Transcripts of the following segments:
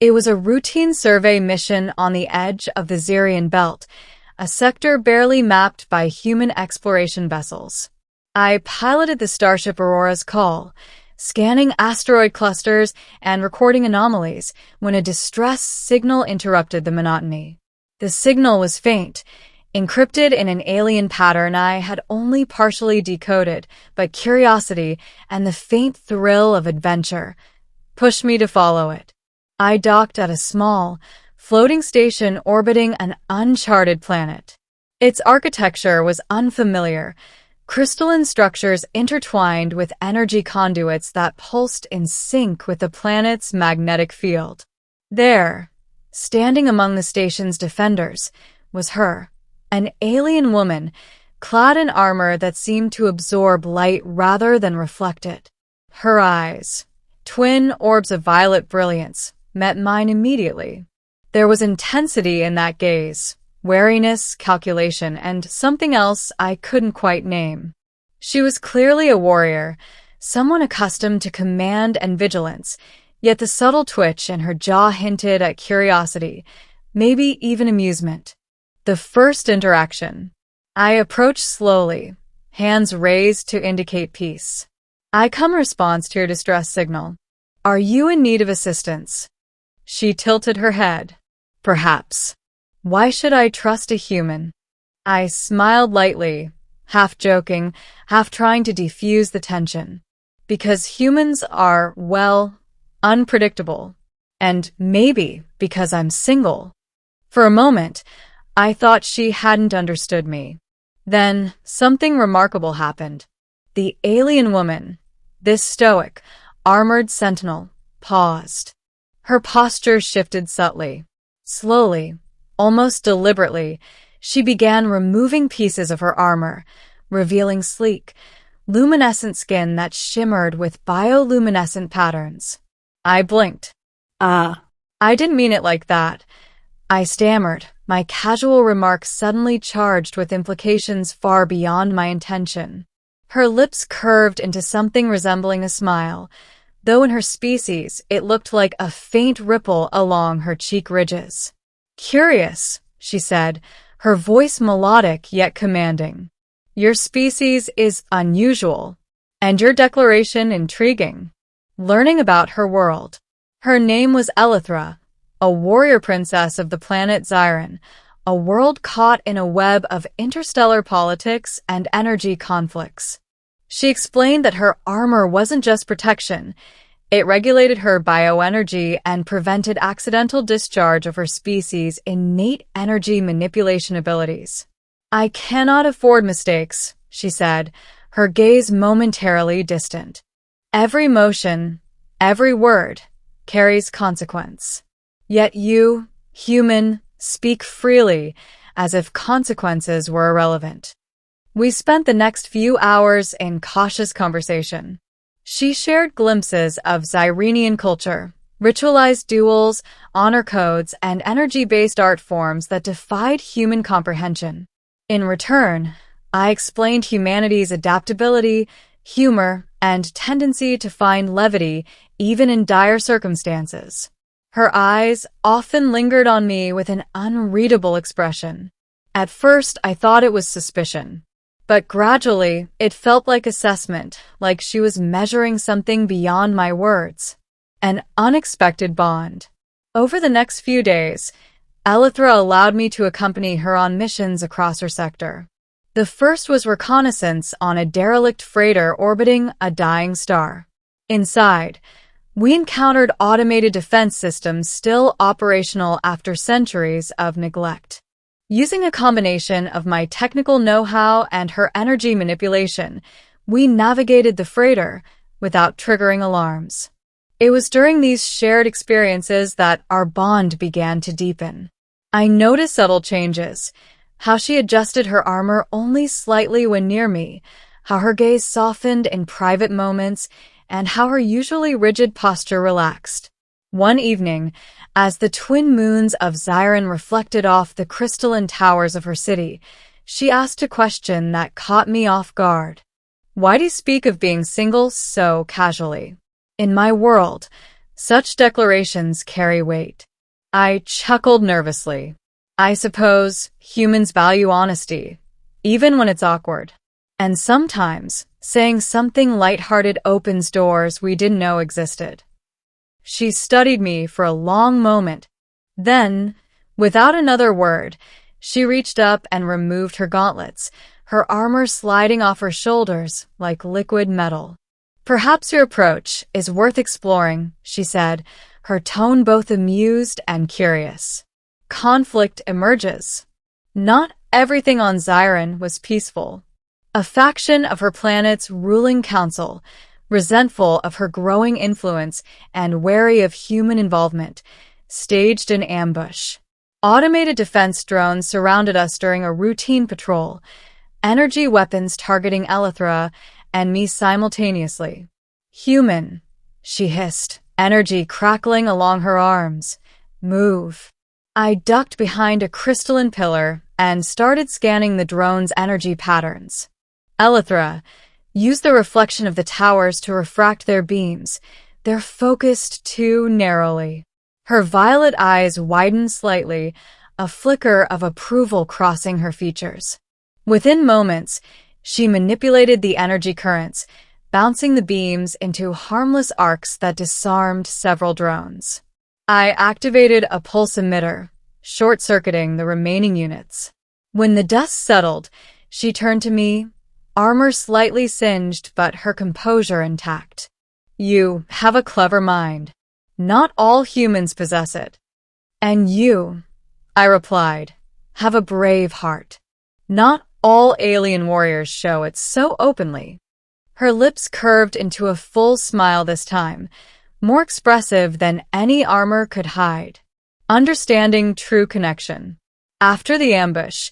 It was a routine survey mission on the edge of the Zirian Belt, a sector barely mapped by human exploration vessels. I piloted the Starship Aurora's call, scanning asteroid clusters and recording anomalies when a distress signal interrupted the monotony. The signal was faint, encrypted in an alien pattern I had only partially decoded, but curiosity and the faint thrill of adventure pushed me to follow it. I docked at a small, floating station orbiting an uncharted planet. Its architecture was unfamiliar, crystalline structures intertwined with energy conduits that pulsed in sync with the planet's magnetic field. There, standing among the station's defenders, was her, an alien woman, clad in armor that seemed to absorb light rather than reflect it. Her eyes, twin orbs of violet brilliance, met mine immediately. There was intensity in that gaze, wariness, calculation, and something else I couldn't quite name. She was clearly a warrior, someone accustomed to command and vigilance, yet the subtle twitch in her jaw hinted at curiosity, maybe even amusement. The first interaction. I approached slowly, hands raised to indicate peace. "I come in response to your distress signal. Are you in need of assistance?" She tilted her head. "Perhaps. Why should I trust a human?" I smiled lightly, half joking, half trying to defuse the tension. Because humans are, well, unpredictable. And maybe because I'm single. For a moment, I thought she hadn't understood me. Then, something remarkable happened. The alien woman, this stoic, armored sentinel, paused. Her posture shifted subtly. Slowly, almost deliberately, she began removing pieces of her armor, revealing sleek, luminescent skin that shimmered with bioluminescent patterns. I blinked. I didn't mean it like that," I stammered, my casual remark suddenly charged with implications far beyond my intention. Her lips curved into something resembling a smile, though in her species it looked like a faint ripple along her cheek ridges. "Curious," she said, her voice melodic yet commanding. "Your species is unusual, and your declaration intriguing." Learning about her world. Her name was Elithra, a warrior princess of the planet Xiran, a world caught in a web of interstellar politics and energy conflicts. She explained that her armor wasn't just protection. It regulated her bioenergy and prevented accidental discharge of her species' innate energy manipulation abilities. "I cannot afford mistakes," she said, her gaze momentarily distant. "Every motion, every word, carries consequence. Yet you, human, speak freely, as if consequences were irrelevant." We spent the next few hours in cautious conversation. She shared glimpses of Xyrenian culture, ritualized duels, honor codes, and energy-based art forms that defied human comprehension. In return, I explained humanity's adaptability, humor, and tendency to find levity even in dire circumstances. Her eyes often lingered on me with an unreadable expression. At first, I thought it was suspicion. But gradually, it felt like assessment, like she was measuring something beyond my words. An unexpected bond. Over the next few days, Elithra allowed me to accompany her on missions across her sector. The first was reconnaissance on a derelict freighter orbiting a dying star. Inside, we encountered automated defense systems still operational after centuries of neglect. Using a combination of my technical know-how and her energy manipulation, we navigated the freighter without triggering alarms. It was during these shared experiences that our bond began to deepen. I noticed subtle changes, how she adjusted her armor only slightly when near me, how her gaze softened in private moments, and how her usually rigid posture relaxed. One evening, as the twin moons of Xiran reflected off the crystalline towers of her city, she asked a question that caught me off guard. "Why do you speak of being single so casually? In my world, Such declarations carry weight. I chuckled nervously. I suppose humans value honesty, even when it's awkward. And sometimes, saying something lighthearted opens doors we didn't know existed. She studied me for a long moment. Then, without another word, she reached up and removed her gauntlets, her armor sliding off her shoulders like liquid metal. "Perhaps your approach is worth exploring," she said, her tone both amused and curious. Conflict emerges. Not everything on Xiron was peaceful. A faction of her planet's ruling council, resentful of her growing influence and wary of human involvement, staged an ambush. Automated defense drones surrounded us during a routine patrol, energy weapons targeting Elythra and me simultaneously. "Human," she hissed, energy crackling along her arms. "Move." I ducked behind a crystalline pillar and started scanning the drone's energy patterns. "Elythra, use the reflection of the towers to refract their beams. They're focused too narrowly." Her violet eyes widened slightly, a flicker of approval crossing her features. Within moments, she manipulated the energy currents, bouncing the beams into harmless arcs that disarmed several drones. I activated a pulse emitter, short-circuiting the remaining units. When the dust settled, she turned to me, armor slightly singed but her composure intact. "You have a clever mind. Not all humans possess it." "And you," I replied, "have a brave heart. Not all alien warriors show it so openly." Her lips curved into a full smile this time, more expressive than any armor could hide. Understanding true connection. After the ambush,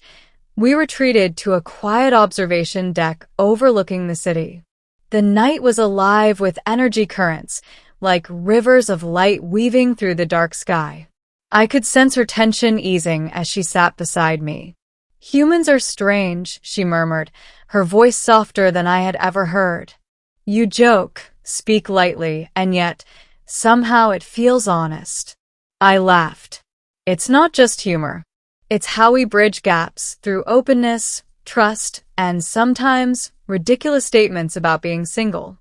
we retreated to a quiet observation deck overlooking the city. The night was alive with energy currents, like rivers of light weaving through the dark sky. I could sense her tension easing as she sat beside me. "Humans are strange," she murmured, her voice softer than I had ever heard. "You joke, speak lightly, and yet, somehow it feels honest." I laughed. "It's not just humor. It's how we bridge gaps through openness, trust, and sometimes ridiculous statements about being single."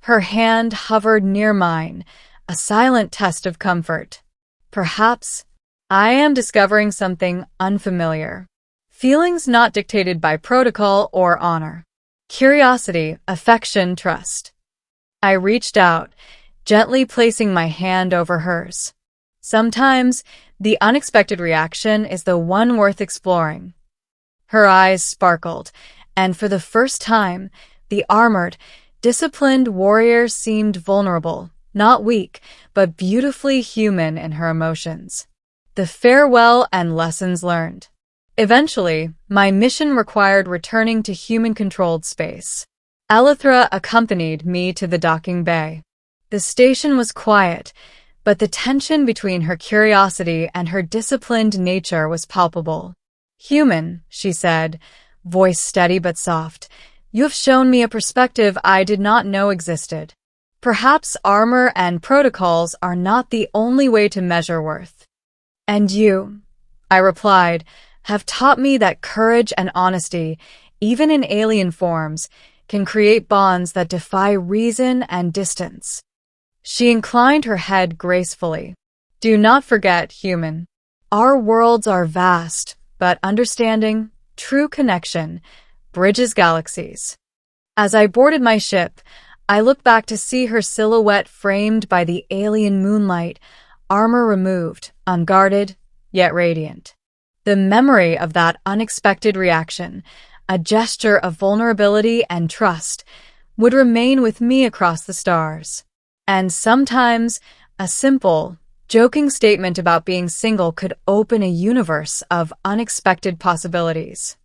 Her hand hovered near mine, a silent test of comfort. Perhaps I am discovering something unfamiliar. Feelings not dictated by protocol or honor. Curiosity, affection, trust. I reached out, gently placing my hand over hers. Sometimes, the unexpected reaction is the one worth exploring. Her eyes sparkled, and for the first time, the armored, disciplined warrior seemed vulnerable, not weak, but beautifully human in her emotions. The farewell and lessons learned. Eventually, my mission required returning to human-controlled space. Elythra accompanied me to the docking bay. The station was quiet, but the tension between her curiosity and her disciplined nature was palpable. "Human," she said, voice steady but soft, "you have shown me a perspective I did not know existed. Perhaps armor and protocols are not the only way to measure worth." "And you," I replied, "have taught me that courage and honesty, even in alien forms, can create bonds that defy reason and distance." She inclined her head gracefully. "Do not forget, human. Our worlds are vast, but understanding, true connection, bridges galaxies." As I boarded my ship, I looked back to see her silhouette framed by the alien moonlight, armor removed, unguarded, yet radiant. The memory of that unexpected reaction, a gesture of vulnerability and trust, would remain with me across the stars. And sometimes, a simple, joking statement about being single could open a universe of unexpected possibilities.